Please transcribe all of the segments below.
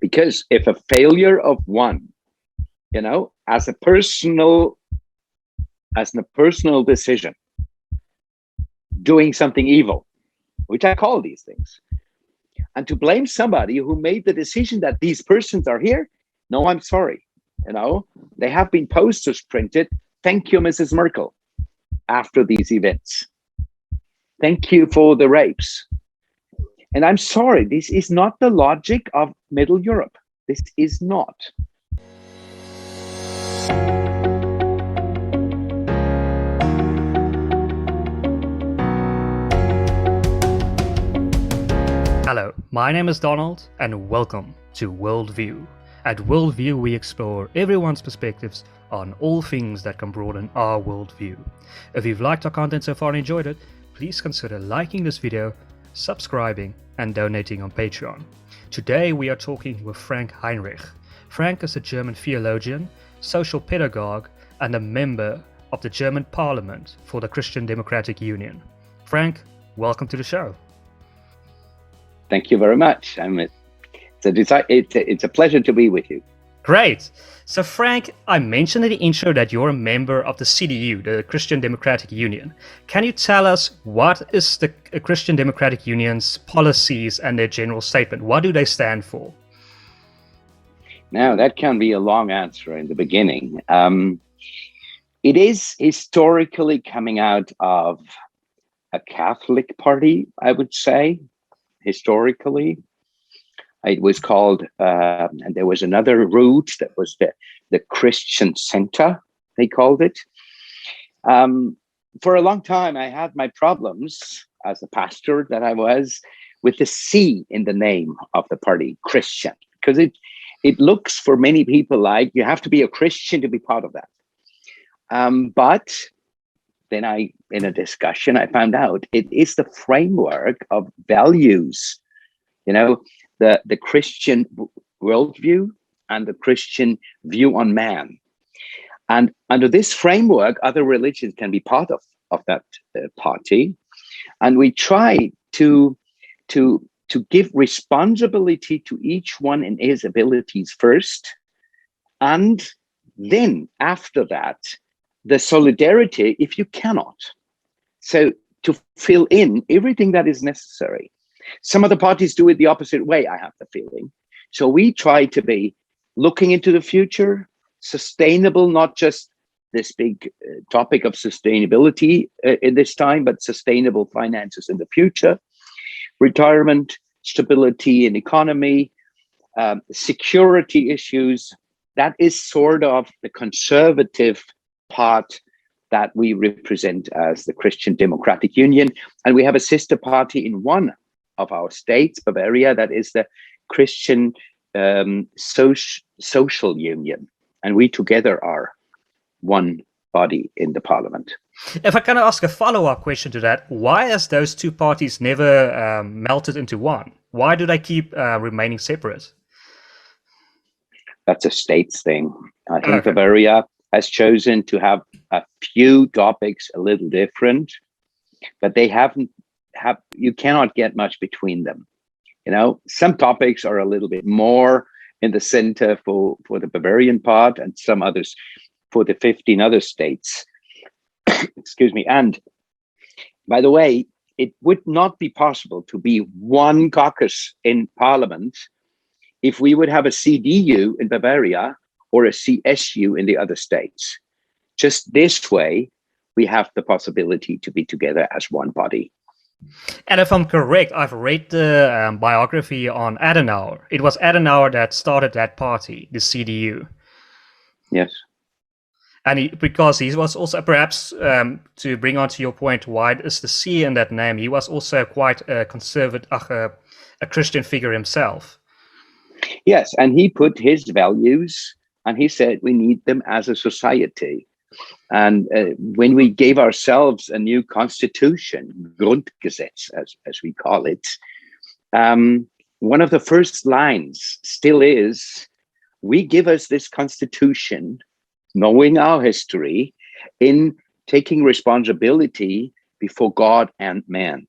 Because if a failure of one, as a personal decision, doing something evil, which I call these things, and to blame somebody who made the decision that these persons are here, no, I'm sorry. They have been posters printed. Thank you, Mrs. Merkel, after these events. Thank you for the rapes. And I'm sorry, this is not the logic of Middle Europe. This is not. Hello, my name is Donald, and welcome to WorldView. At WorldView, we explore everyone's perspectives on all things that can broaden our worldview. If you've liked our content so far and enjoyed it, please consider liking this video, subscribing, and donating on Patreon. Today we are talking with Frank Heinrich. Frank is a German theologian, social pedagogue, and a member of the German Parliament for the Christian Democratic Union. Frank, welcome to the show. Thank you very much. It's a pleasure to be with you. Great. So Frank, I mentioned in the intro that you're a member of the CDU, the Christian Democratic Union. Can you tell us what is the Christian Democratic Union's policies and their general statement? What do they stand for? Now, that can be a long answer in the beginning. It is historically coming out of a Catholic party, I would say, historically. It was called, and there was another route that was the Christian Center, they called it. For a long time, I had my problems as a pastor that I was with the C in the name of the party, Christian, because it looks for many people like you have to be a Christian to be part of that. But then in a discussion, I found out it is the framework of values, the Christian worldview and the Christian view on man. And under this framework, other religions can be part of that party. And we try to give responsibility to each one in his abilities first. And then after that, the solidarity, if you cannot. So to fill in everything that is necessary. Some of the parties do it the opposite way, I have the feeling. So we try to be looking into the future, sustainable, not just this big topic of sustainability in this time, but sustainable finances in the future, retirement, stability in economy, security issues. That is sort of the conservative part that we represent as the Christian Democratic Union. And we have a sister party in one of our states, Bavaria, that is the Christian Social Union. And we together are one body in the parliament. If I can ask a follow-up question to that, why has those two parties never melted into one? Why do they keep remaining separate? That's a states thing. I think Bavaria has chosen to have a few topics a little different, but they you cannot get much between them. Some topics are a little bit more in the center for the Bavarian part and some others for the 15 other states. Excuse me. And by the way, it would not be possible to be one caucus in parliament if we would have a CDU in Bavaria or a CSU in the other states. Just this way, we have the possibility to be together as one body. And if I'm correct, I've read the biography on Adenauer. It was Adenauer that started that party, the CDU. Yes. And because he was also, perhaps to bring on to your point, why is the C in that name? He was also quite a conservative, a Christian figure himself. Yes, and he put his values, and he said we need them as a society. And when we gave ourselves a new constitution, Grundgesetz, as we call it, one of the first lines still is, we give us this constitution, knowing our history, in taking responsibility before God and man.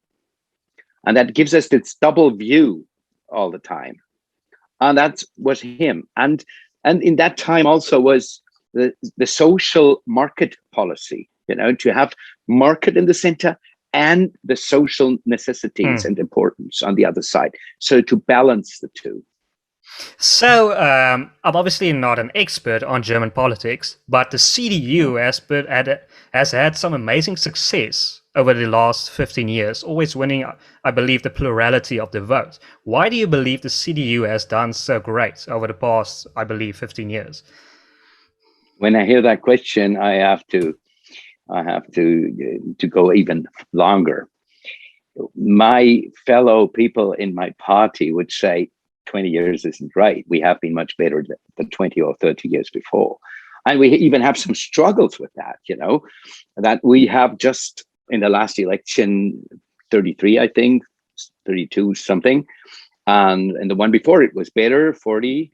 And that gives us this double view all the time. And that was him. And in that time also was the social market policy, to have market in the center and the social necessities and importance on the other side. So to balance the two. So, I'm obviously not an expert on German politics, but the CDU has had some amazing success over the last 15 years, always winning, I believe, the plurality of the vote. Why do you believe the CDU has done so great over the past, I believe, 15 years? When I hear that question, I have to go even longer. My fellow people in my party would say 20 years isn't right. We have been much better than 20 or 30 years before. And we even have some struggles with that, that we have just in the last election, 33, I think, 32 something. And the one before it was better, 40.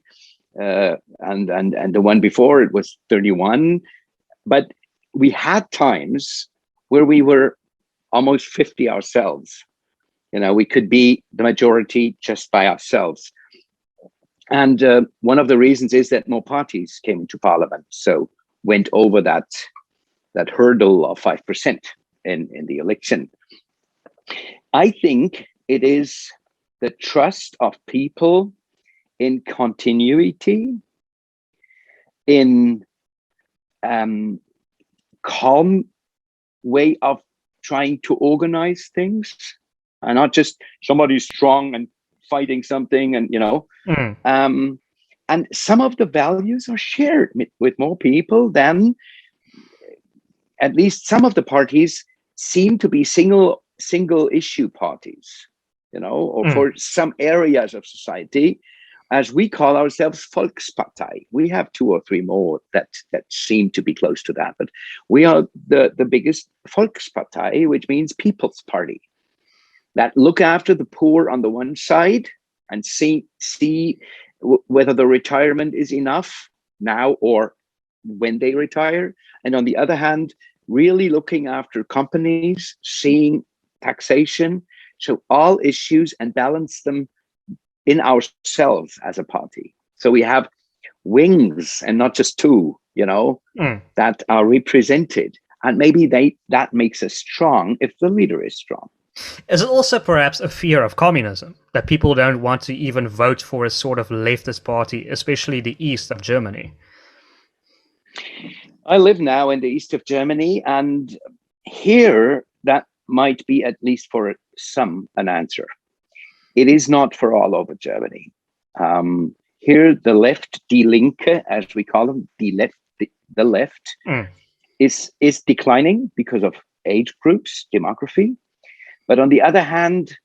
And the one before it was 31. But we had times where we were almost 50 ourselves. We could be the majority just by ourselves. And one of the reasons is that more parties came into parliament, so went over that hurdle of 5% in the election. I think it is the trust of people in continuity, in calm way of trying to organize things, and not just somebody strong and fighting something, and and some of the values are shared with more people than at least some of the parties seem to be single issue parties, or for some areas of society, as we call ourselves Volkspartei. We have two or three more that seem to be close to that, but we are the biggest Volkspartei, which means People's Party, that look after the poor on the one side and see whether the retirement is enough now or when they retire. And on the other hand, really looking after companies, seeing taxation, so all issues, and balance them in ourselves as a party. So we have wings and not just two, that are represented. And maybe that makes us strong if the leader is strong. Is it also perhaps a fear of communism, that people don't want to even vote for a sort of leftist party, especially the east of Germany? I live now in the east of Germany, and here that might be, at least for some, an answer. It is not for all over Germany. Here, the left, Die Linke, as we call them, the left, is declining because of age groups, demography. But on the other hand,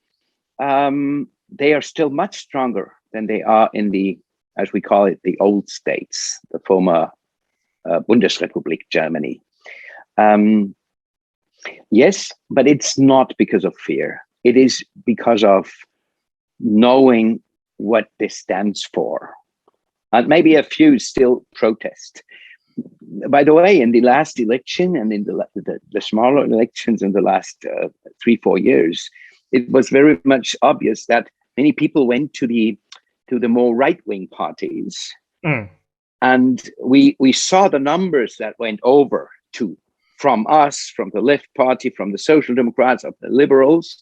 they are still much stronger than they are in the, as we call it, the old states, the former Bundesrepublik Germany. Yes, but it's not because of fear. It is because of knowing what this stands for. And maybe a few still protest. By the way, in the last election and in the smaller elections in the last 3-4 years, it was very much obvious that many people went to the more right-wing parties. And we saw the numbers that went over from us, from the left party, from the Social Democrats, of the liberals,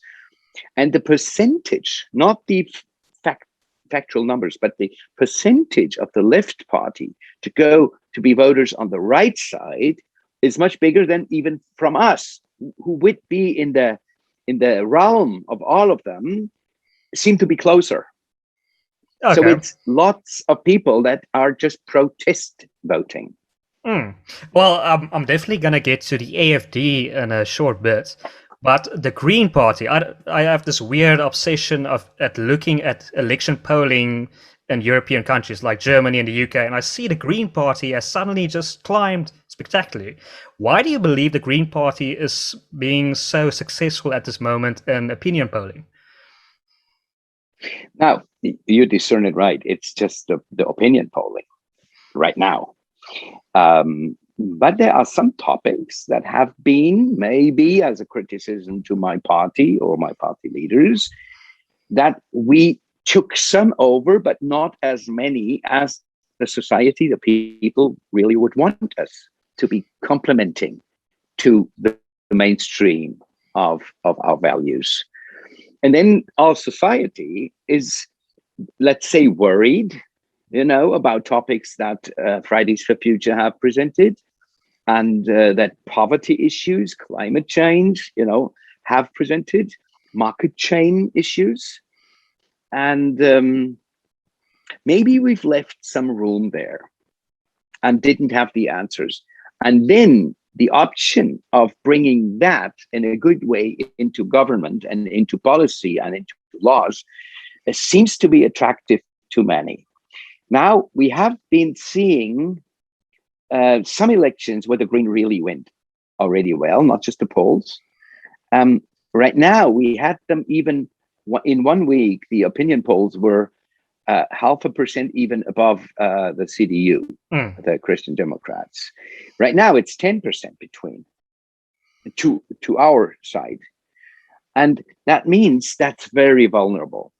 and the percentage, not the factual numbers, but the percentage of the left party to go to be voters on the right side is much bigger than even from us, who would be in the realm of all of them, seem to be closer. Okay. So it's lots of people that are just protest voting. Well, I'm definitely going to get to the AFD in a short bit. But the Green Party, I have this weird obsession at looking at election polling in European countries like Germany and the UK, and I see the Green Party has suddenly just climbed spectacularly. Why do you believe the Green Party is being so successful at this moment in opinion polling? Now, you discern it right. It's just the opinion polling right now. But there are some topics that have been, maybe as a criticism to my party or my party leaders, that we took some over, but not as many as the society, the people really would want us to be complementing to the mainstream of our values. And then our society is, let's say, worried, about topics that Fridays for Future have presented, and that poverty issues, climate change, have presented, market chain issues. And maybe we've left some room there and didn't have the answers. And then the option of bringing that in a good way into government and into policy and into laws seems to be attractive to many. Now, we have been seeing some elections where the Green really went already well, not just the polls. Right now, we had them even in 1 week, the opinion polls were 0.5% even above the CDU, the Christian Democrats. Right now, it's 10% between to our side. And that means that's very vulnerable.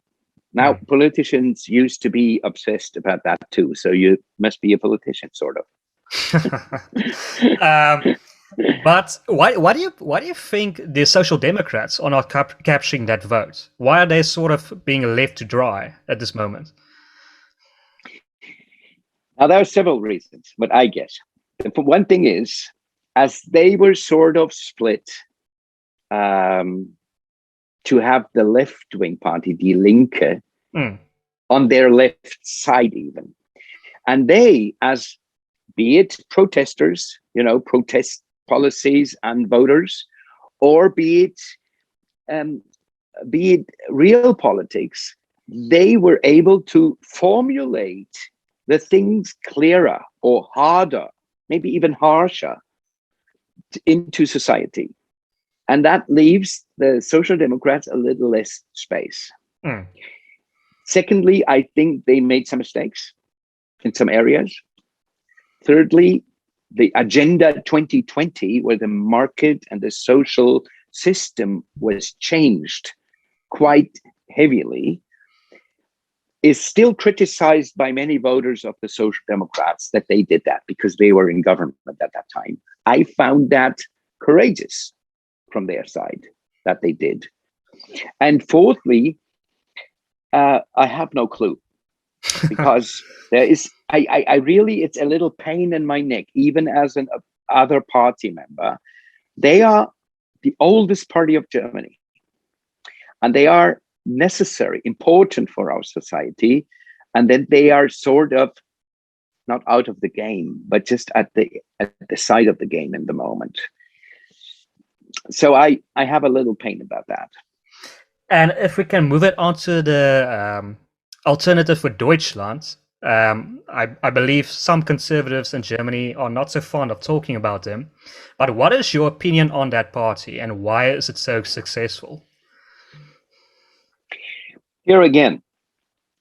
Now, politicians used to be obsessed about that too. So you must be a politician, sort of. But why do you think the Social Democrats are not capturing that vote? Why are they sort of being left to dry at this moment? Now, there are several reasons, but I guess one thing is, as they were sort of split to have the left-wing party, Die Linke, on their left side even. And they, as be it protesters, protest policies and voters, or be it real politics, they were able to formulate the things clearer or harder, maybe even harsher, into society. And that leaves the Social Democrats a little less space. Secondly, I think they made some mistakes in some areas. Thirdly, the Agenda 2020, where the market and the social system was changed quite heavily, is still criticized by many voters of the Social Democrats that they did that because they were in government at that time. I found that courageous from their side that they did. And fourthly, I have no clue, because there is, I really, it's a little pain in my neck, even as an other party member. They are the oldest party of Germany, and they are necessary, important for our society. And then they are sort of not out of the game, but just at the side of the game in the moment. So I have a little pain about that. And if we can move it on to the Alternative for Deutschland, I believe some conservatives in Germany are not so fond of talking about them. But what is your opinion on that party, and why is it so successful? Here again,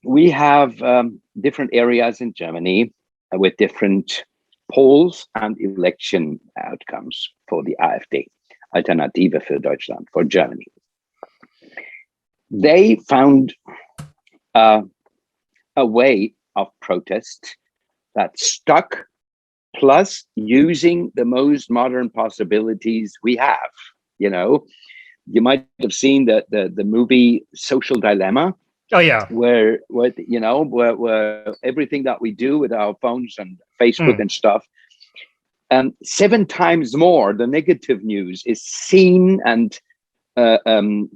we have different areas in Germany with different polls and election outcomes for the AfD, Alternative für Deutschland, for Germany. They found a way of protest that stuck, plus using the most modern possibilities we have. You might have seen the movie Social Dilemma. Oh yeah, where everything that we do with our phones and Facebook and stuff, 7 times more the negative news is seen and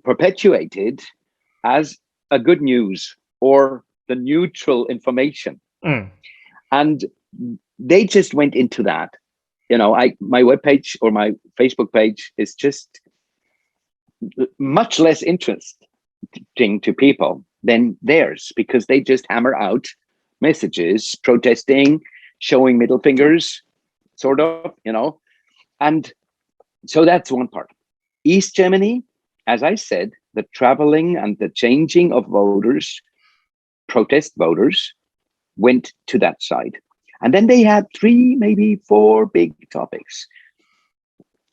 perpetuated as a good news or the neutral information. And they just went into that. My webpage or my Facebook page is just much less interesting to people than theirs, because they just hammer out messages, protesting, showing middle fingers, sort of, And so that's one part. East Germany, as I said, the traveling and the changing of voters, protest voters, went to that side. And then they had 3, maybe 4 big topics.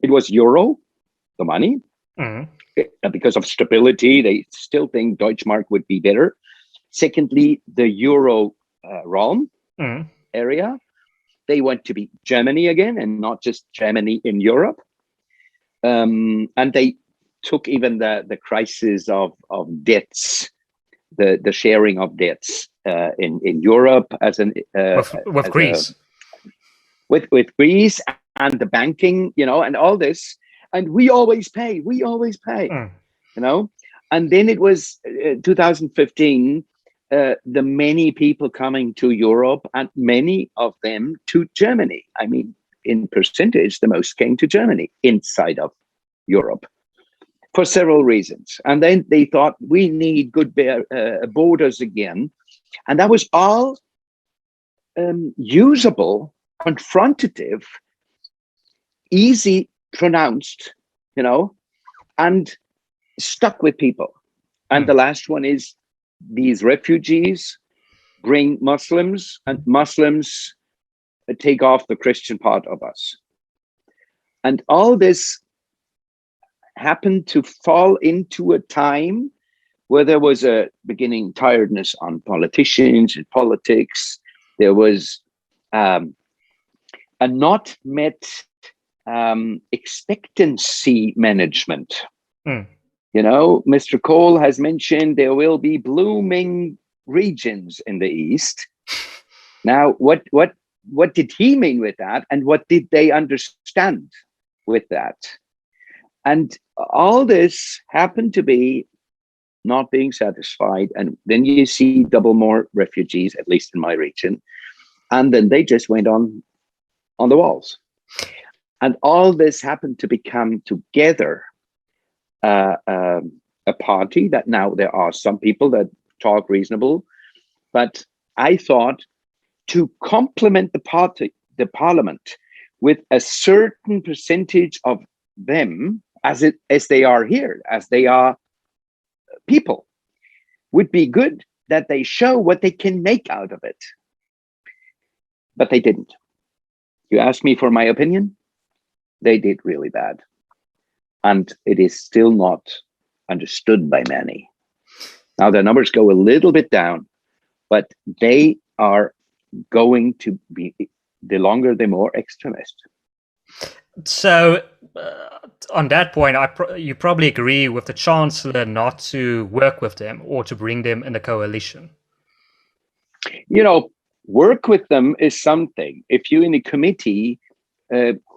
It was euro, the money. Because of stability, they still think Deutschmark would be better. Secondly, the Euro realm Mm. area. They want to be Germany again and not just Germany in Europe. And they took even the crisis of debts, the sharing of debts in Europe as an With as Greece. with Greece and the banking, and all this. And we always pay, Mm. And then it was 2015, the many people coming to Europe and many of them to Germany. I mean, in percentage, the most came to Germany inside of Europe for several reasons. And then they thought we need good borders again. And that was all usable, confrontative, easy pronounced, and stuck with people. And the last one is these refugees bring Muslims, and Muslims take off the Christian part of us. And all this happened to fall into a time where there was a beginning tiredness on politicians and politics. There was a not met expectancy management. Mr. Cole has mentioned there will be blooming regions in the East. Now, what did he mean with that? And what did they understand with that? And all this happened to be not being satisfied. And then you see double more refugees, at least in my region. And then they just went on the walls. And all this happened to become together a party that now there are some people that talk reasonable, but I thought to complement the parliament with a certain percentage of them as they are here, as they are people, would be good that they show what they can make out of it. But they didn't. You asked me for my opinion. They did really bad. And it is still not understood by many. Now the numbers go a little bit down, but they are going to be, the longer, the more extremist. So on that point, you probably agree with the chancellor not to work with them or to bring them in a coalition. Work with them is something. If you in a committee,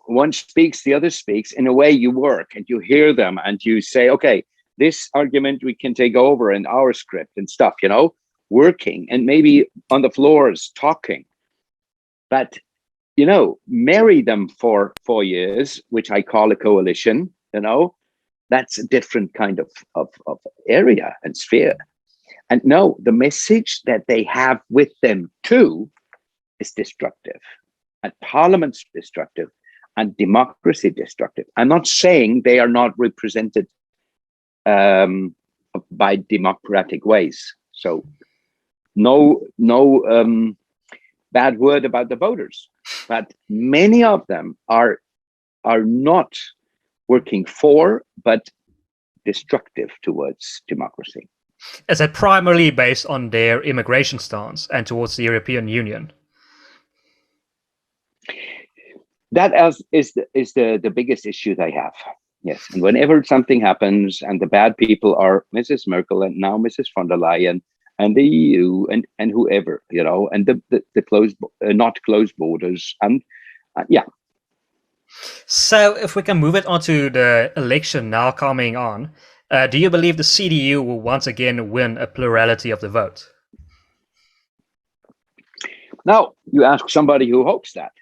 one speaks, the other speaks, in a way you work and you hear them and you say, okay, this argument we can take over in our script and stuff, working and maybe on the floors talking. But, marry them for 4 years, which I call a coalition, that's a different kind of area and sphere. And no, the message that they have with them too is destructive, and parliament's destructive, and democracy destructive. I'm not saying they are not represented by democratic ways. So no bad word about the voters, but many of them are not working for, but destructive towards democracy. Is that primarily based on their immigration stance and towards the European Union? That is the biggest issue they have. Yes, and whenever something happens, and the bad people are Mrs. Merkel and now Mrs. von der Leyen and the EU and whoever, and the closed, not closed borders, and yeah. So if we can move it onto the election now coming on, do you believe the CDU will once again win a plurality of the vote? Now, you ask somebody who hopes that,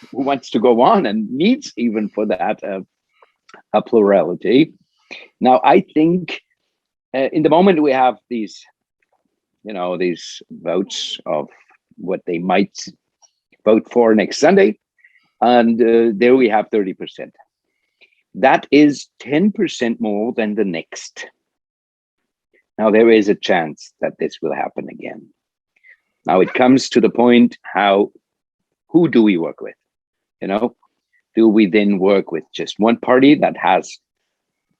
who wants to go on and needs even for that a plurality. Now, I think in the moment we have these, these votes of what they might vote for next Sunday, and there we have 30%. That is 10% more than the next. Now, there is a chance that this will happen again. Now, it comes to the point, who do we work with? Do we then work with just one party that has,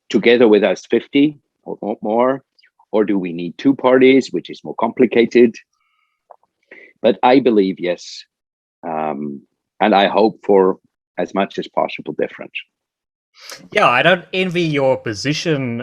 together with us, 50 or more? Or do we need two parties, which is more complicated? But I believe yes, and I hope for as much as possible different. Yeah, I don't envy your position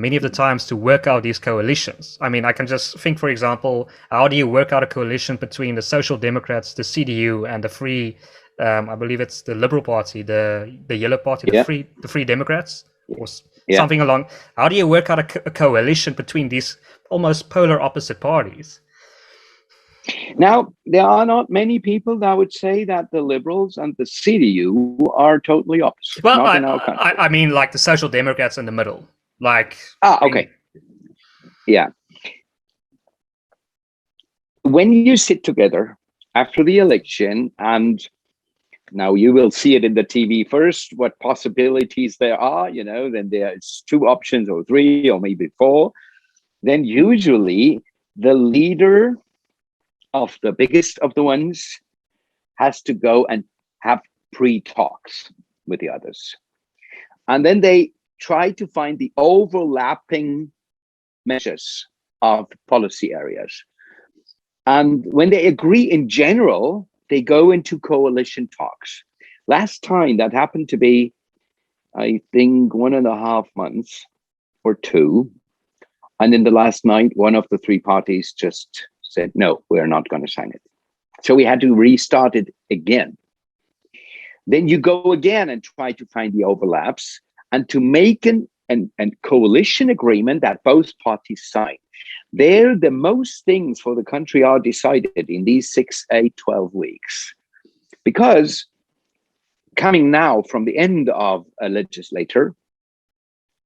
many of the times to work out these coalitions. I mean, I can just think, for example, how do you work out a coalition between the Social Democrats, the CDU, and the Free, I believe it's the Liberal Party, the Yellow Party, Yeah. the Free Democrats, or Yeah. something along. How do you work out a coalition between these almost polar opposite parties? Now, there are not many people that would say that the Liberals and the CDU are totally opposite, Well, not in our country. I mean, like the Social Democrats in the middle. Like, okay. Yeah. When you sit together after the election, and now you will see it in the TV first, what possibilities there are, then there's two options or three or maybe four. Then usually the leader of the biggest of the ones has to go and have pre-talks with the others. And then they try to find the overlapping measures of policy areas. And when they agree in general, they go into coalition talks. Last time that happened to be, I think, 1.5 months or 2. And in the last night, one of the three parties just said, no, we're not going to sign it. So we had to restart it again. Then you go again and try to find the overlaps and to make an coalition agreement that both parties sign. There, the most things for the country are decided in these 6, 8, 12 weeks. Because coming now from the end of a legislature,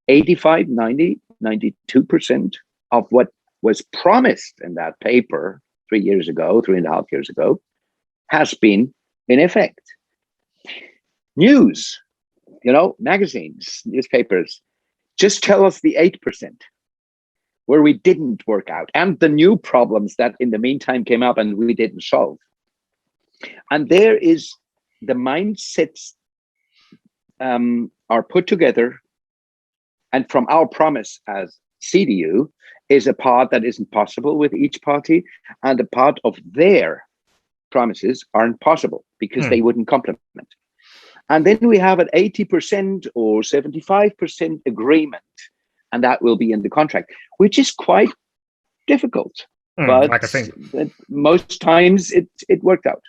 85, 90, 92% of what was promised in that paper 3 years ago, 3.5 years ago, has been in effect. News, magazines, newspapers, just tell us the 8% where we didn't work out, and the new problems that in the meantime came up and we didn't solve. And there is the mindsets are put together, and from our promise as CDU is a part that isn't possible with each party, and a part of their promises aren't possible because they wouldn't complement. And then we have an 80% or 75% agreement, and that will be in the contract, which is quite difficult. But I can think. Most times it worked out.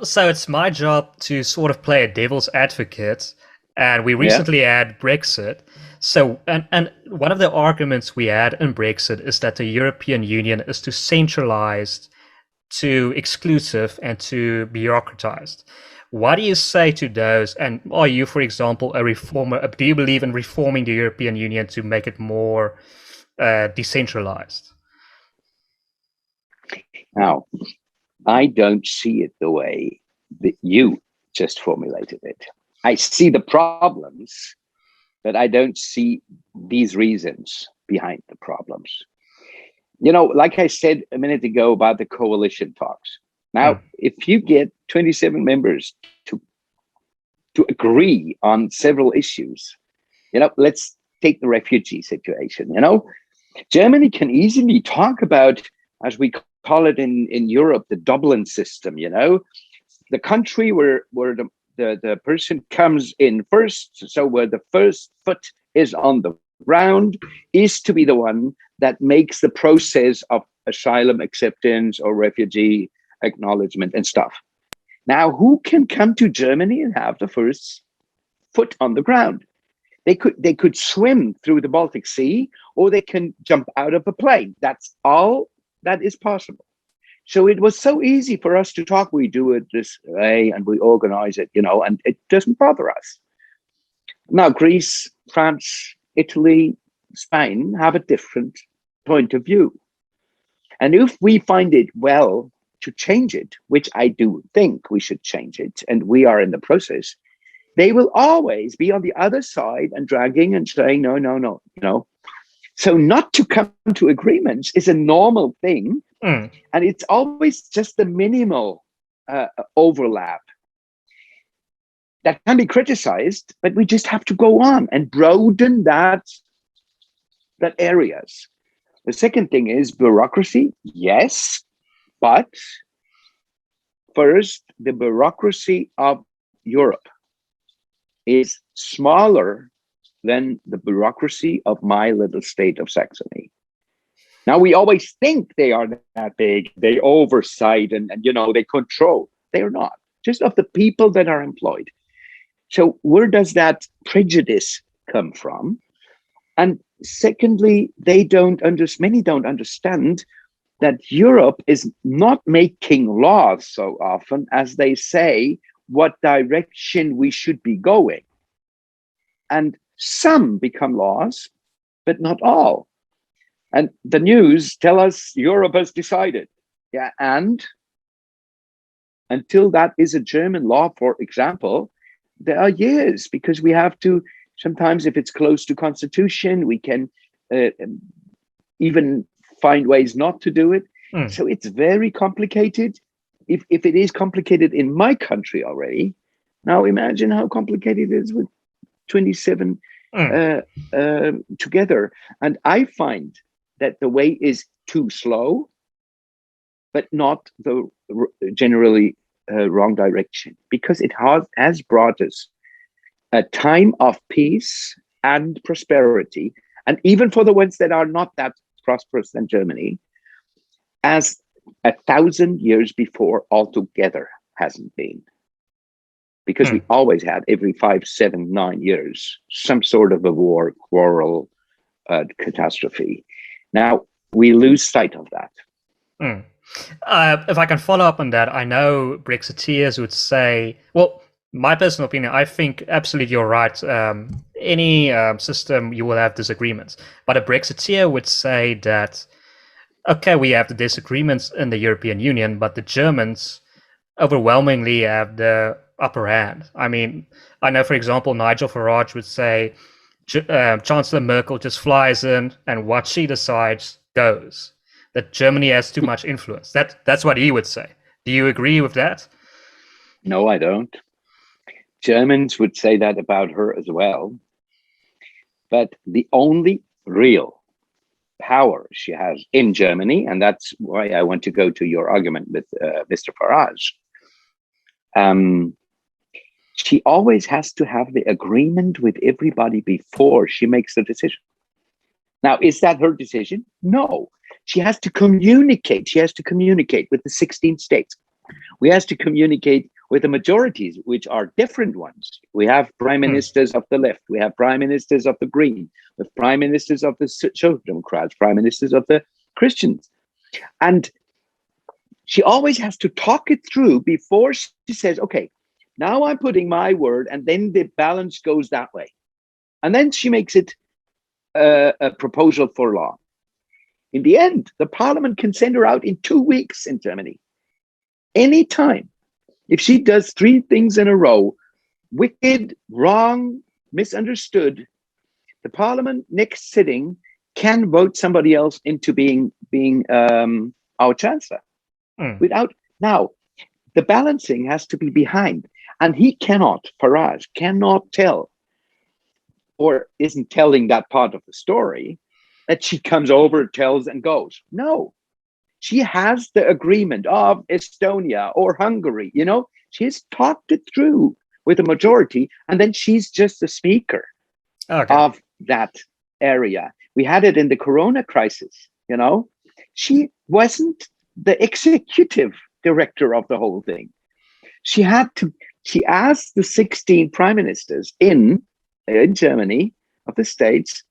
So it's my job to sort of play a devil's advocate, and we recently had Brexit. So, and one of the arguments we had in Brexit is that the European Union is too centralized, too exclusive, and too bureaucratized. What do you say to those? And are you, for example, a reformer? Do you believe in reforming the European Union to make it more decentralized? Now, I don't see it the way that you just formulated it. I see the problems, but I don't see these reasons behind the problems. Like I said a minute ago about the coalition talks. Now, if you get 27 members to agree on several issues, let's take the refugee situation. Germany can easily talk about, as we call it in Europe, the Dublin system. The country where the person comes in first, so where the first foot is on the ground, is to be the one that makes the process of asylum acceptance or refugee acknowledgement and stuff. Now, who can come to Germany and have the first foot on the ground? They could swim through the Baltic Sea, or they can jump out of a plane. That's all that is possible. So it was so easy for us to talk. We do it this way and we organize it, and it doesn't bother us. Now, Greece, France, Italy, Spain have a different point of view. And if we find it well to change it, which I do think we should change it, and we are in the process, they will always be on the other side and dragging and saying, no. So not to come to agreements is a normal thing. And it's always just the minimal overlap that can be criticized, but we just have to go on and broaden that that areas. The second thing is bureaucracy. Yes, but first, the bureaucracy of Europe is smaller than the bureaucracy of my little state of Saxony. Now, we always think they are that big, they oversight and they control. They're not, just of the people that are employed. So where does that prejudice come from? And secondly, many don't understand that Europe is not making laws so often as they say what direction we should be going. And some become laws, but not all. And the news tell us Europe has decided. Yeah, and until that is a German law, for example, there are years, because we have to, sometimes if it's close to constitution, we can even find ways not to do it. So it's very complicated. If it is complicated in my country already, now imagine how complicated it is with 27 together. And I find that the way is too slow, but not the generally wrong direction, because it has brought us a time of peace and prosperity, and even for the ones that are not that prosperous than Germany, as 1,000 years before altogether hasn't been. Because we always had, every 5, 7, 9 years, some sort of a war, quarrel, catastrophe. Now, we lose sight of that. If I can follow up on that, I know Brexiteers would say, well, my personal opinion, I think absolutely you're right. Any system, you will have disagreements. But a Brexiteer would say that, okay, we have the disagreements in the European Union, but the Germans overwhelmingly have the upper hand. I mean, I know, for example, Nigel Farage would say Chancellor Merkel just flies in and what she decides goes. That Germany has too much influence. That's what he would say. Do you agree with that? No, I don't. Germans would say that about her as well. But the only real power she has in Germany, and that's why I want to go to your argument with Mr. Farage, she always has to have the agreement with everybody before she makes the decision. Now, is that her decision? No. She has to communicate. She has to communicate with the 16 states. We have to communicate with the majorities, which are different ones. We have prime ministers of the left. We have prime ministers of the Green. We have prime ministers of the Social Democrats, prime ministers of the Christians. And she always has to talk it through before she says, okay, now I'm putting my word, and then the balance goes that way. And then she makes it a proposal for law. In the end, the parliament can send her out in 2 weeks in Germany. Anytime. If she does 3 things in a row, wicked, wrong, misunderstood, the parliament next sitting can vote somebody else into being our chancellor. Now, the balancing has to be behind. And Farage cannot tell, or isn't telling that part of the story, that she comes over, tells, and goes. No, she has the agreement of Estonia or Hungary. She's talked it through with a majority, and then she's just the speaker of that area. We had it in the Corona crisis. She wasn't the executive director of the whole thing. She asked the 16 prime ministers in Germany of the states,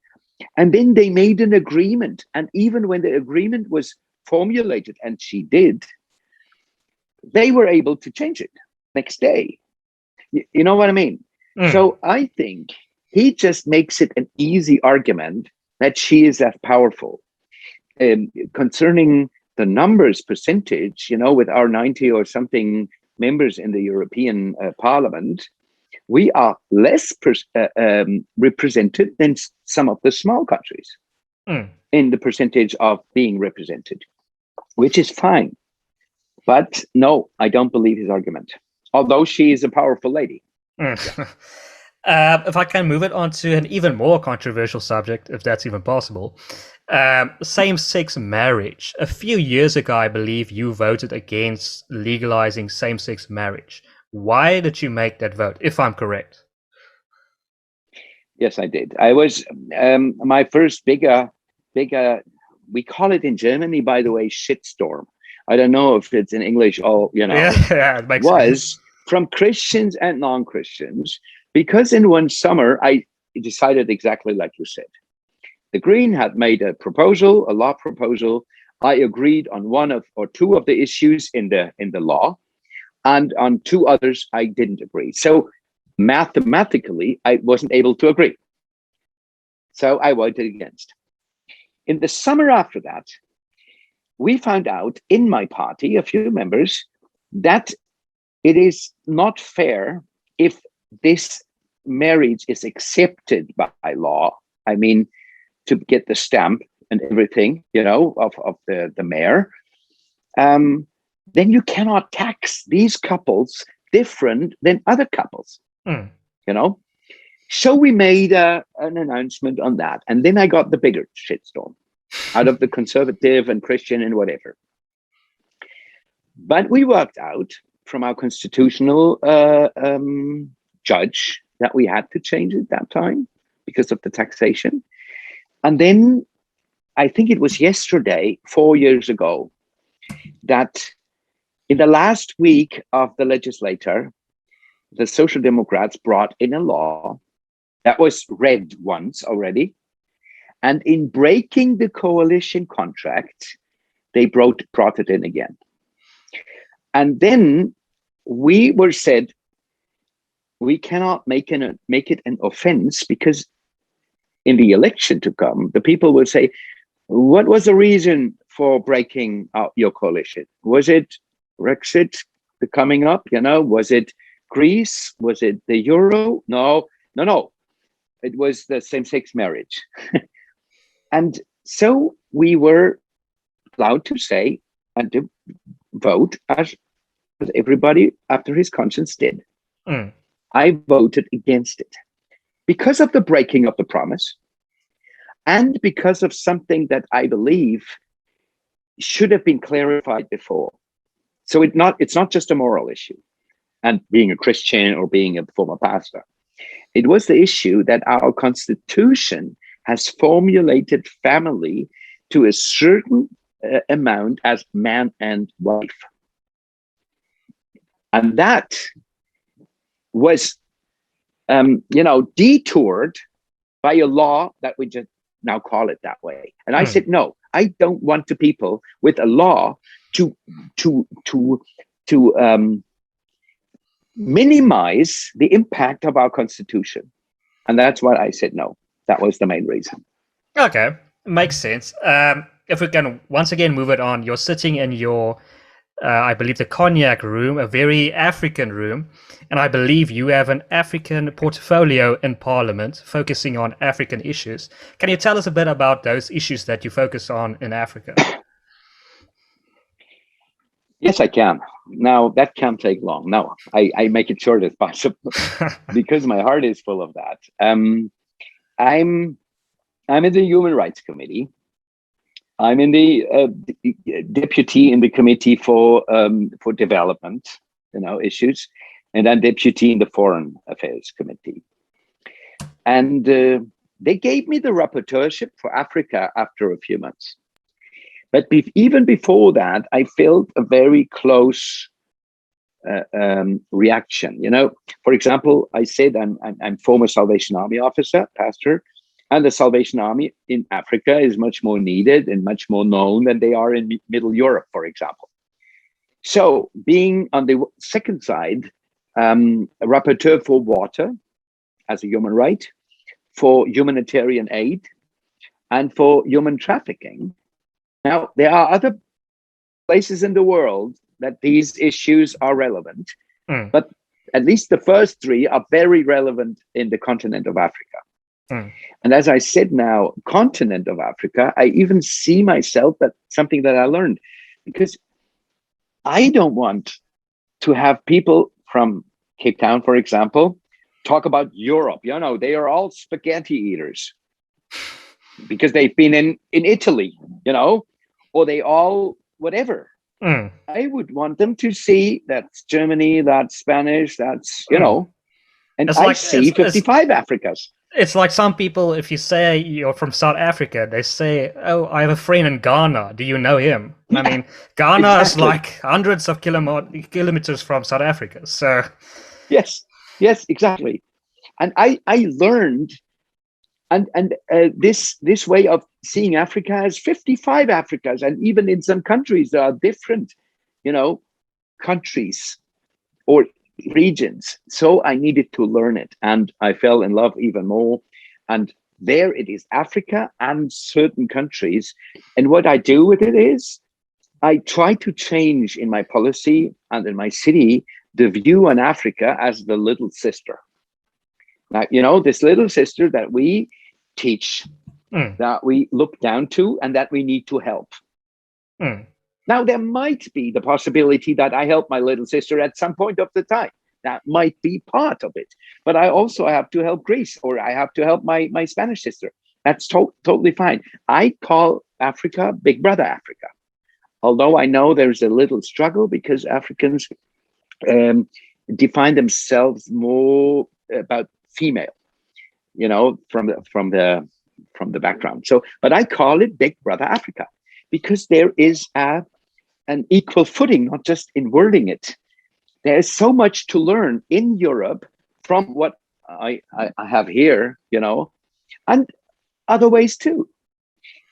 and then they made an agreement. And even when the agreement was formulated, and she did, they were able to change it next day. You know what I mean? So I think he just makes it an easy argument that she is that powerful. Concerning the numbers percentage, with our 90 or something members in the European Parliament, we are less represented than some of the small countries in the percentage of being represented, which is fine. But no, I don't believe his argument, although she is a powerful lady. If I can move it on to an even more controversial subject, if that's even possible, same-sex marriage. A few years ago, I believe you voted against legalizing same-sex marriage. Why did you make that vote, if I'm correct? Yes, I did. I was my first bigger. We call it in Germany, by the way, shitstorm. I don't know if it's in English. Yeah, yeah, it makes sense. Was from Christians and non-Christians, because in one summer I decided exactly like you said. The Green had made a proposal, a law proposal. I agreed on one of or two of the issues in the law, and on two others I didn't agree. So mathematically, I wasn't able to agree. So I voted against. In the summer after that, we found out in my party, a few members, that it is not fair if this marriage is accepted by law. I mean, to get the stamp and everything, of the mayor, then you cannot tax these couples different than other couples, you know? So we made an announcement on that. And then I got the bigger shitstorm out of the conservative and Christian and whatever. But we worked out from our constitutional judge that we had to change it that time because of the taxation. And then I think it was yesterday, 4 years ago, that in the last week of the legislature, the Social Democrats brought in a law that was read once already. And in breaking the coalition contract, they brought it in again. And then we were said, we cannot make it an offense, because in the election to come, the people will say, what was the reason for breaking out your coalition? Was it Brexit coming up? Was it Greece? Was it the euro? No. It was the same-sex marriage. And so we were allowed to say and to vote as everybody after his conscience did. I voted against it because of the breaking of the promise, and because of something that I believe should have been clarified before. So it's not just a moral issue, and being a Christian or being a former pastor. It was the issue that our Constitution has formulated family to a certain amount as man and wife. And that was, detoured by a law that we just now call it that way. And I said, no, I don't want to people with a law to minimize the impact of our Constitution. And that's why I said no. That was the main reason. Okay, makes sense. If we can once again move it on, you're sitting in your, I believe, the cognac room, a very African room, and I believe you have an African portfolio in Parliament focusing on African issues. Can you tell us a bit about those issues that you focus on in Africa? Yes, I can. Now, that can't take long. No, I make it short as possible because my heart is full of that. I'm in the Human Rights Committee. I'm in the deputy in the Committee for Development, issues, and I'm deputy in the Foreign Affairs Committee. And they gave me the rapporteurship for Africa after a few months. But even before that, I felt a very close reaction. For example, I said I'm former Salvation Army officer, pastor, and the Salvation Army in Africa is much more needed and much more known than they are in Middle Europe, for example. So being on the second side, a rapporteur for water as a human right, for humanitarian aid, and for human trafficking. Now, there are other places in the world that these issues are relevant, but at least the first three are very relevant in the continent of Africa. And as I said now, continent of Africa, I even see myself, that something that I learned, because I don't want to have people from Cape Town, for example, talk about Europe. They are all spaghetti eaters because they've been in Italy, or they all whatever. I would want them to see that's Germany, that's Spanish, that's, and It's I like see 55 Africas. It's like some people, if you say you're from South Africa, they say, "Oh, I have a friend in Ghana. Do you know him?" I mean, Ghana is like hundreds of kilometers from South Africa. So, yes, exactly. And I learned, and this way of seeing Africa as 55 Africas, and even in some countries there are different, countries or regions. So I needed to learn it, and I fell in love even more. And there it is, Africa and certain countries. And what I do with it is I try to change in my policy and in my city the view on Africa as the little sister. Now, this little sister that we teach, that we look down to, and that we need to help. Now, there might be the possibility that I help my little sister at some point of the time. That might be part of it. But I also have to help Greece, or I have to help my Spanish sister. That's totally fine. I call Africa Big Brother Africa. Although I know there's a little struggle because Africans define themselves more about female, from the background. So, but I call it Big Brother Africa because there is an equal footing, not just in wording it. There is so much to learn in Europe from what I have here, and other ways too.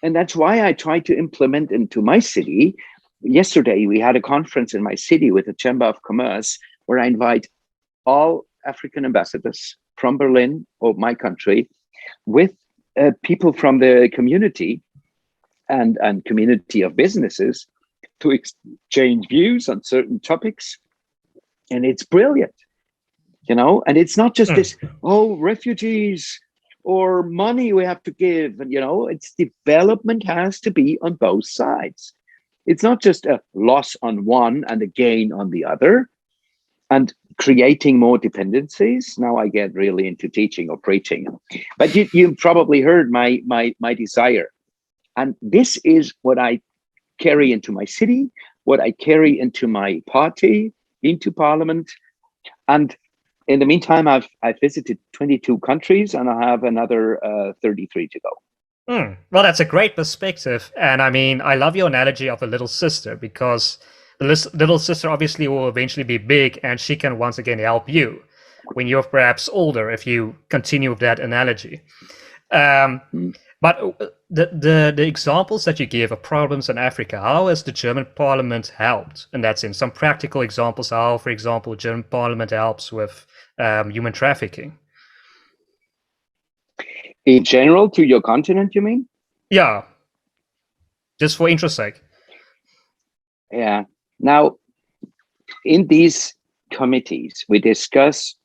And that's why I try to implement into my city. Yesterday, we had a conference in my city with the Chamber of Commerce where I invite all African ambassadors from Berlin or my country with people from the community and community of businesses to exchange views on certain topics. And it's brilliant, and it's not just this, refugees or money we have to give. And, it's development has to be on both sides. It's not just a loss on one and a gain on the other and creating more dependencies. Now I get really into teaching or preaching, but you probably heard my desire. And this is what I carry into my city, what I carry into my party, into parliament. And in the meantime, I've visited 22 countries and I have another 33 to go. Well, that's a great perspective. And I mean, I love your analogy of the little sister, because the little sister obviously will eventually be big and she can once again help you when you're perhaps older, if you continue with that analogy. But the examples that you give of problems in Africa, how has the German parliament helped in that sense? Some practical examples, how, for example, German parliament helps with human trafficking. In general, to your continent, you mean? Yeah, just for interest's sake. Yeah. Now, in these committees, we discuss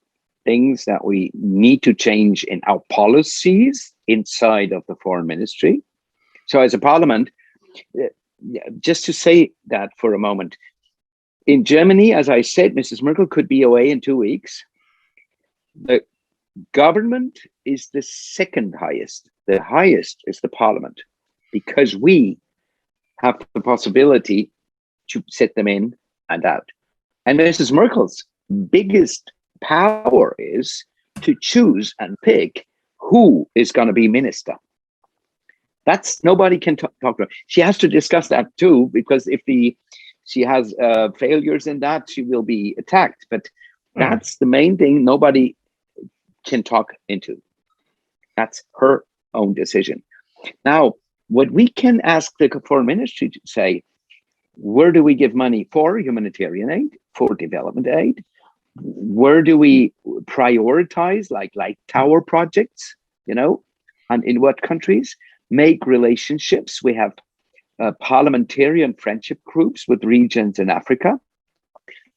things that we need to change in our policies inside of the foreign ministry. So as a parliament, just to say that for a moment, in Germany, as I said, Mrs. Merkel could be away in 2 weeks. The government is the second highest. The highest is the parliament, because we have the possibility to set them in and out. And Mrs. Merkel's biggest power is to choose and pick who is going to be minister. That's nobody can talk to her. She has to discuss that too, because if she has failures in that, she will be attacked. But that's the main thing nobody can talk into. That's her own decision. Now, what we can ask the foreign ministry to say, where do we give money for humanitarian aid, for development aid? Where do we prioritize, like tower projects, and in what countries? Make relationships. We have parliamentarian friendship groups with regions in Africa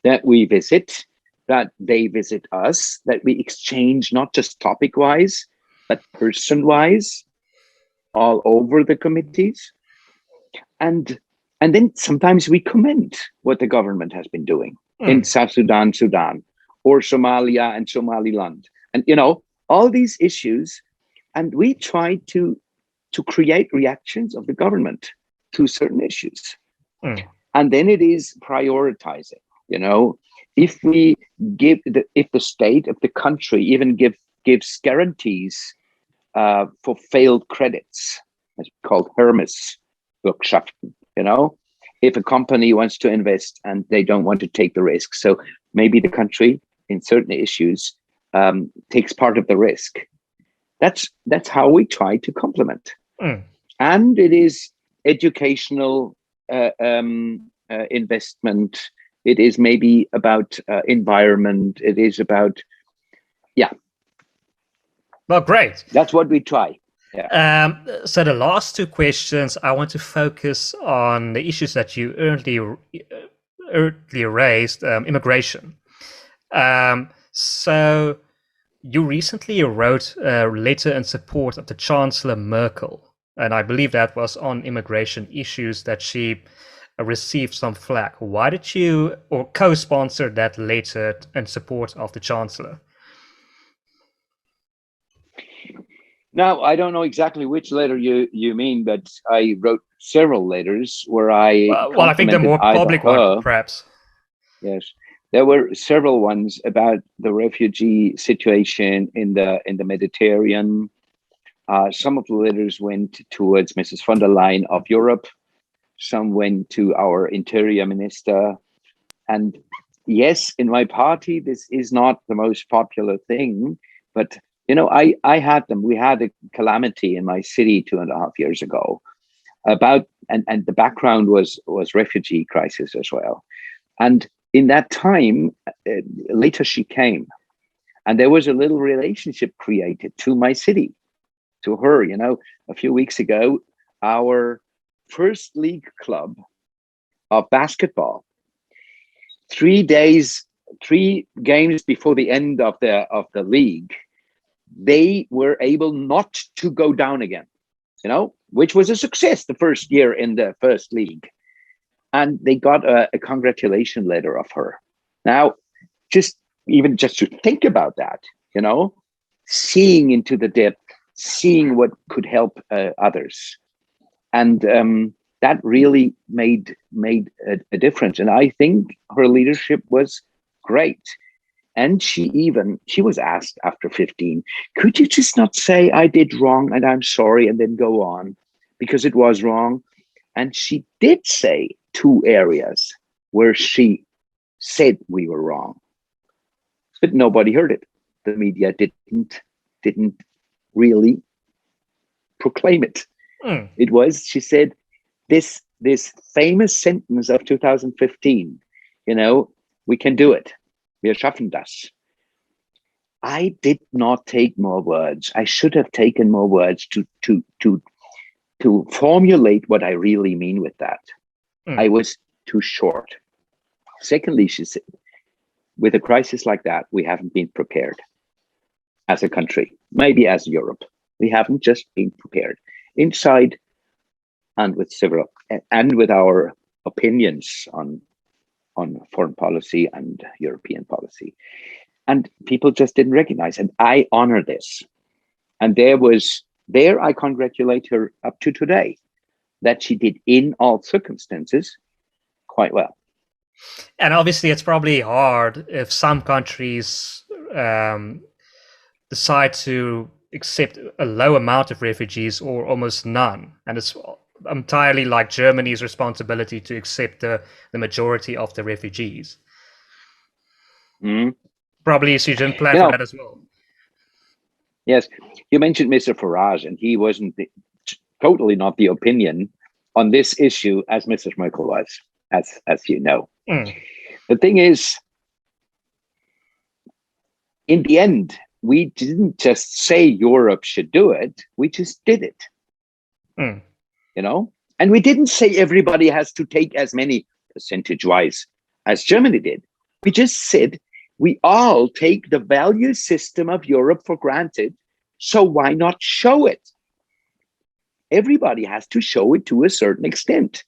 that we visit, that they visit us, that we exchange not just topic-wise, but person-wise, all over the committees. And then sometimes we comment what the government has been doing in South Sudan, or Somalia and Somaliland, And, all these issues. And we try to create reactions of the government to certain issues. And then it is prioritizing, if we if the state of the country even gives guarantees for failed credits, as called Hermes-Bürgschaften, if a company wants to invest and they don't want to take the risk. So maybe the country in certain issues takes part of the risk. That's how we try to complement. And it is educational investment. It is maybe about environment. It is about, Well, great. That's what we try. Yeah. So the last two questions, I want to focus on the issues that you earlier raised, immigration. So you recently wrote a letter in support of the Chancellor Merkel, and I believe that was on immigration issues that she received some flack. Why did you co-sponsor that letter in support of the Chancellor? Now, I don't know exactly which letter you mean, but I wrote several letters where I I think the more public one, perhaps. Yes, there were several ones about the refugee situation in the Mediterranean. Some of the letters went towards Mrs. von der Leyen of Europe. Some went to our interior minister. And yes, in my party, this is not the most popular thing, but I had them. We had a calamity in my city 2.5 years ago about, and the background was refugee crisis as well. And in that time, later she came, and there was a little relationship created to my city, to her. A few weeks ago, our first league club of basketball, 3 games before the end of the league, they were able not to go down again, which was a success the first year in the first league. And they got a congratulation letter of her. Now, just to think about that, seeing into the depth, seeing what could help others. And that really made a difference. And I think her leadership was great. And she was asked after 15, could you just not say I did wrong and I'm sorry and then go on, because it was wrong? And she did say 2 areas where she said we were wrong, but nobody heard it. The media didn't really proclaim it. It was, she said, this famous sentence of 2015, we can do it. Wir schaffen das. I did not take more words. I should have taken more words to formulate what I really mean with that. I was too short. Secondly, she said, with a crisis like that, we haven't been prepared as a country, maybe as Europe. We haven't just been prepared inside and with our opinions on foreign policy and European policy. And people just didn't recognize. And I honor this. And there I congratulate her up to today, that she did in all circumstances quite well. And obviously it's probably hard if some countries decide to accept a low amount of refugees or almost none. And it's entirely like Germany's responsibility to accept the majority of the refugees. Probably she didn't plan for that as well. Yes, you mentioned Mr. Farage, and he wasn't totally not the opinion on this issue as Mrs. Merkel was, as you know. The thing is, in the end, we didn't just say Europe should do it, we just did it. And we didn't say everybody has to take as many percentage-wise as Germany did. We just said we all take the value system of Europe for granted, so why not show it? Everybody has to show it to a certain extent.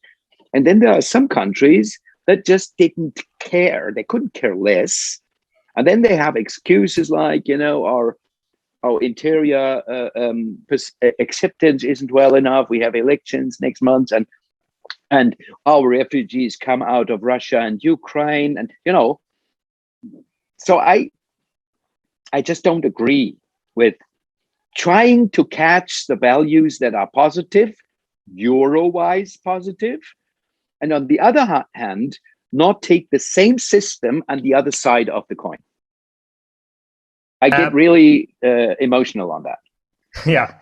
And then there are some countries that just didn't care. They couldn't care less. And then they have excuses like, our interior acceptance isn't well enough. We have elections next month, and our refugees come out of Russia and Ukraine, and so I just don't agree with trying to catch the values that are positive, Euro-wise positive, and on the other hand, not take the same system on the other side of the coin. I get really emotional on that. Yeah.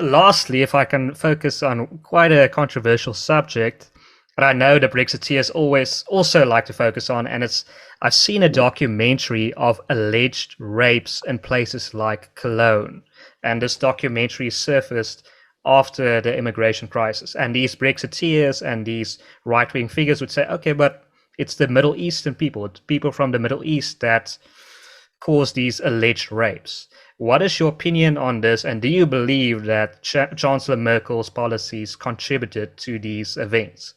Lastly, if I can focus on quite a controversial subject, but I know the Brexiteers always also like to focus on, and I've seen a documentary of alleged rapes in places like Cologne, and this documentary surfaced after the immigration crisis, and these Brexiteers and these right-wing figures would say, okay, but it's the Middle Eastern people, it's people from the Middle East that cause these alleged rapes. What is your opinion on this, and do you believe that Chancellor Merkel's policies contributed to these events?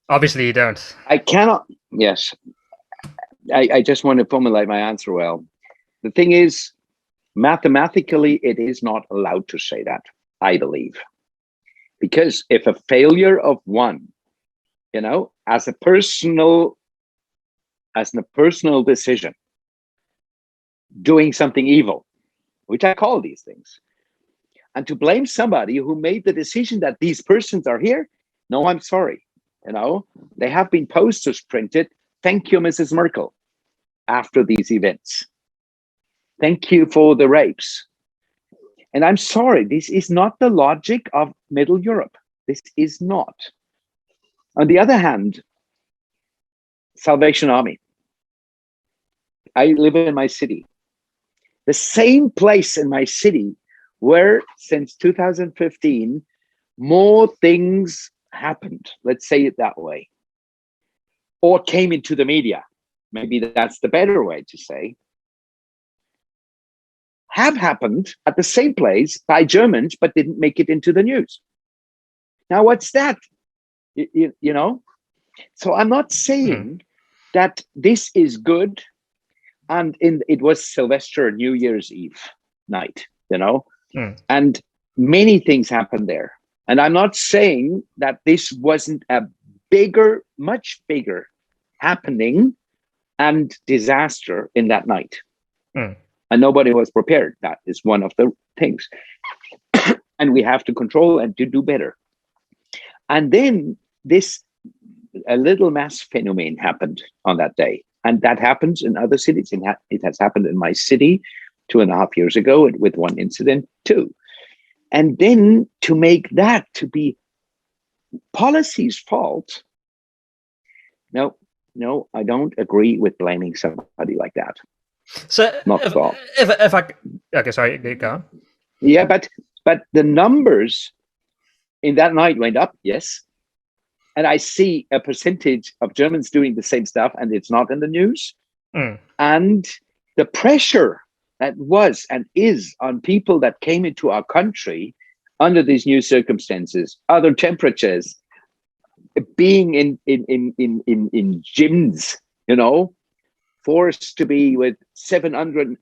Obviously you don't. I cannot, yes. I just want to formulate my answer well. The thing is, mathematically, it is not allowed to say that, I believe. Because if a failure of one, as a personal decision, doing something evil, which I call these things, and to blame somebody who made the decision that these persons are here, no, I'm sorry. They have been posters printed. Thank you, Mrs. Merkel, after these events. Thank you for the rapes. And I'm sorry, this is not the logic of Middle Europe. This is not. On the other hand, Salvation Army. I live in my city. The same place in my city where since 2015, more things happened, let's say it that way, or came into the media, maybe that's the better way to say, have happened at the same place by Germans, but didn't make it into the news. Now, what's that? So I'm not saying that this is good. And it was Sylvester, New Year's Eve night, and many things happened there. And I'm not saying that this wasn't a much bigger happening and disaster in that night. And nobody was prepared. That is one of the things. And we have to control and to do better. And then a little mass phenomenon happened on that day. And that happens in other cities. It has happened in my city 2.5 years ago with one incident too. And then to make that to be policy's fault, no, I don't agree with blaming somebody like that. So not at all. If I okay, sorry, go on. Yeah, but the numbers in that night went up, yes. And I see a percentage of Germans doing the same stuff, and it's not in the news. And the pressure that was and is on people that came into our country under these new circumstances, other temperatures, being in gyms, forced to be with 700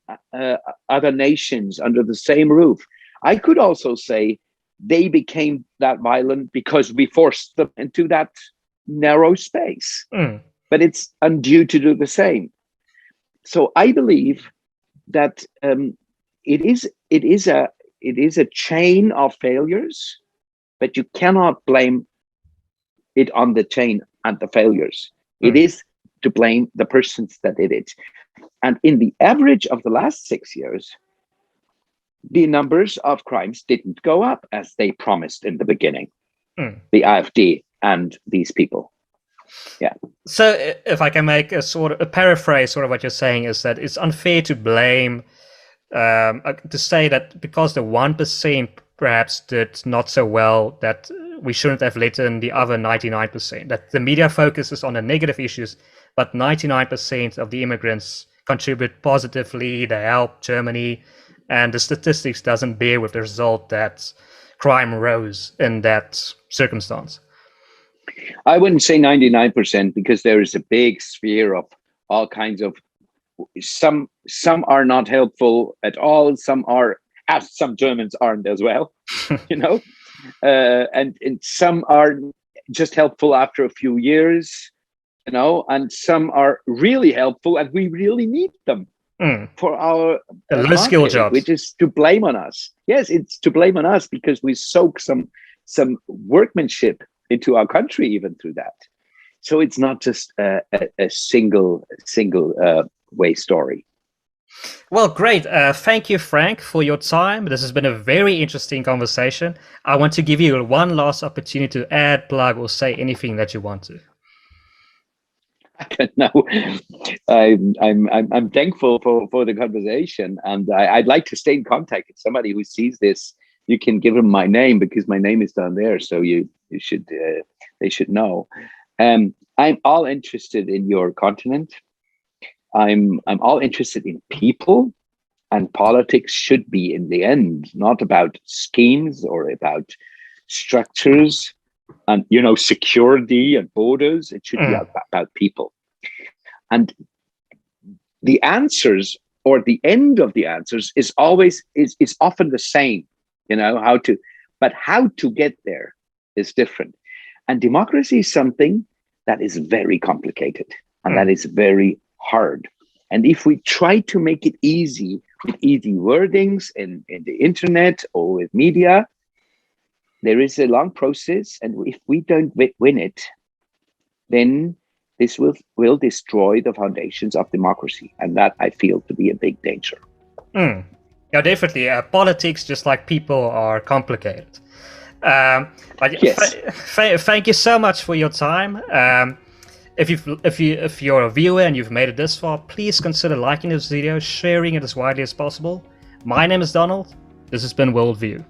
other nations under the same roof. I could also say they became that violent because we forced them into that narrow space. But it's undue to do the same. So I believe that it is a chain of failures, but you cannot blame it on the chain and the failures. It is to blame the persons that did it. And in the average of the last 6 years, the numbers of crimes didn't go up as they promised in the beginning, the AfD and these people. Yeah. So if I can make a paraphrase, sort of what you're saying is that it's unfair to blame, to say that because the 1% perhaps did not so well, that we shouldn't have let in the other 99%, that the media focuses on the negative issues, but 99% of the immigrants contribute positively, they help Germany, and the statistics doesn't bear with the result that crime rose in that circumstance. I wouldn't say 99% because there is a big sphere of all kinds of some are not helpful at all. Some are, as some Germans aren't as well, you know, and some are just helpful after a few years, you know, and some are really helpful and we really need them for our low skill market, jobs, which is to blame on us. Yes, it's to blame on us because we soak some workmanship into our country even through that. So it's not just a single way story. Well, great. Thank you, Frank, for your time. This has been a very interesting conversation. I want to give you one last opportunity to add, plug, or say anything that you want to. No, I'm thankful for the conversation, and I'd like to stay in contact. If somebody who sees this, you can give them my name because my name is down there, so they should know. I'm all interested in your continent. I'm all interested in people, and politics should be in the end not about schemes or about structures and security and borders. It should be about people. And the answers or the end of the answers is often the same, how to get there is different. And democracy is something that is very complicated and that is very hard. And if we try to make it easy with easy wordings in the internet or with media, there is a long process. And if we don't win it, then this will destroy the foundations of democracy. And that I feel to be a big danger. Yeah, definitely. Politics, just like people, are complicated. Yes. Thank you so much for your time. If you're a viewer and you've made it this far, please consider liking this video, sharing it as widely as possible. My name is Donald. This has been WorldView.